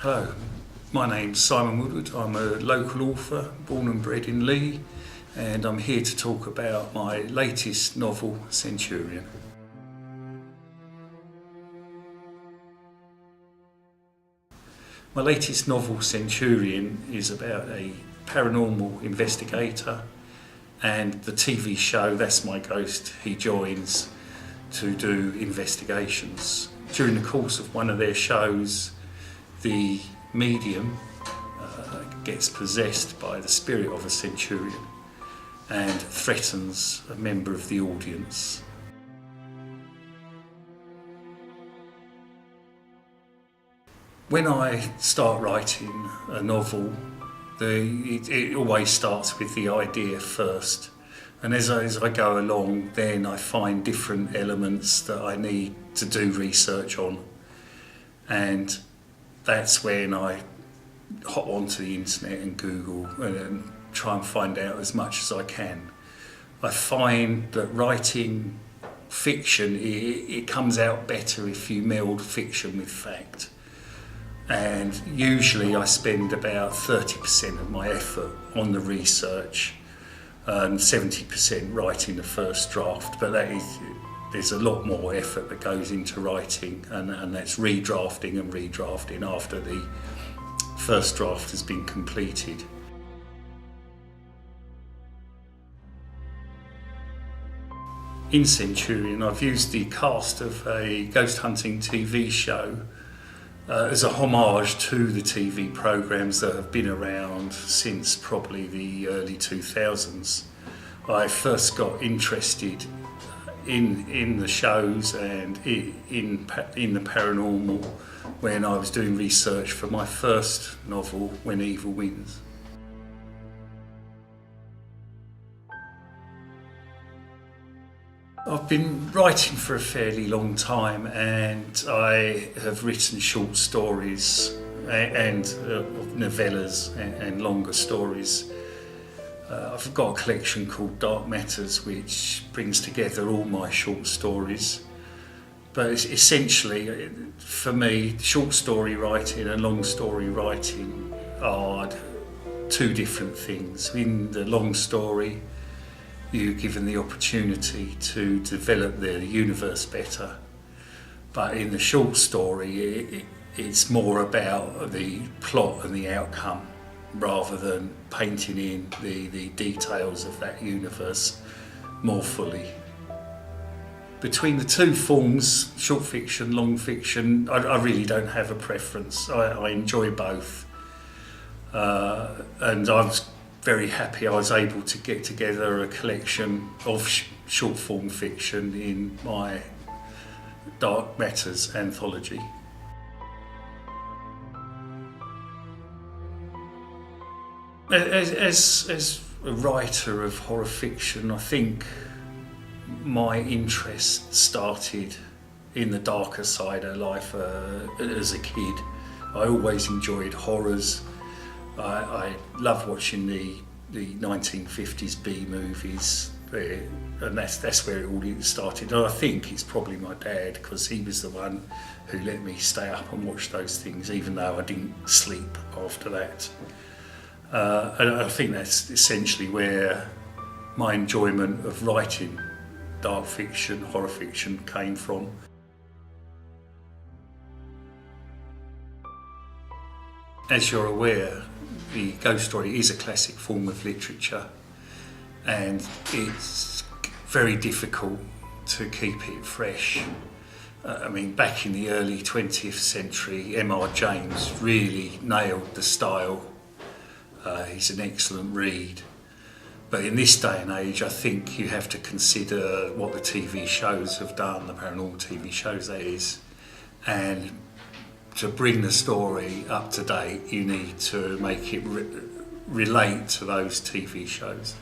Hello, my name's Simon Woodward. I'm a local author, born and bred in Leigh, and I'm here to talk about my latest novel, Centurion. My latest novel, Centurion, is about a paranormal investigator, and the TV show, That's My Ghost, he joins to do investigations. During the course of one of their shows, the medium gets possessed by the spirit of a centurion and threatens a member of the audience. When I start writing a novel, it always starts with the idea first, and as I go along, then I find different elements that I need to do research on, and that's when I hop onto the internet and Google and try and find out as much as I can. I find that writing fiction, it comes out better if you meld fiction with fact. And usually I spend about 30% of my effort on the research and 70% writing the first draft, but there's a lot more effort that goes into writing, and that's redrafting and redrafting after the first draft has been completed. In Centurion, I've used the cast of a ghost hunting TV show as a homage to the TV programmes that have been around since probably the early 2000s. I first got interested in the shows and in the paranormal when I was doing research for my first novel, When Evil Wins. I've been writing for a fairly long time, and I have written short stories and novellas and longer stories. I've got a collection called Dark Matters, which brings together all my short stories. But it's essentially, for me, short story writing and long story writing are two different things. In the long story, you're given the opportunity to develop the universe better. But in the short story, it's more about the plot and the outcome, rather than painting in the details of that universe more fully. Between the two forms, short fiction, long fiction, I really don't have a preference. I enjoy both. And I was very happy I was able to get together a collection of short form fiction in my Dark Matters anthology. As a writer of horror fiction, I think my interest started in the darker side of life as a kid. I always enjoyed horrors. I love watching the 1950s B movies, and that's where it all started. And I think it's probably my dad, because he was the one who let me stay up and watch those things, even though I didn't sleep after that. And I think that's essentially where my enjoyment of writing dark fiction, horror fiction came from. As you're aware, the ghost story is a classic form of literature, and it's very difficult to keep it fresh. I mean, back in the early 20th century, M.R. James really nailed the style. He's an excellent read. But in this day and age, I think you have to consider what the TV shows have done, the paranormal TV shows that is, and to bring the story up to date, you need to make it relate to those TV shows.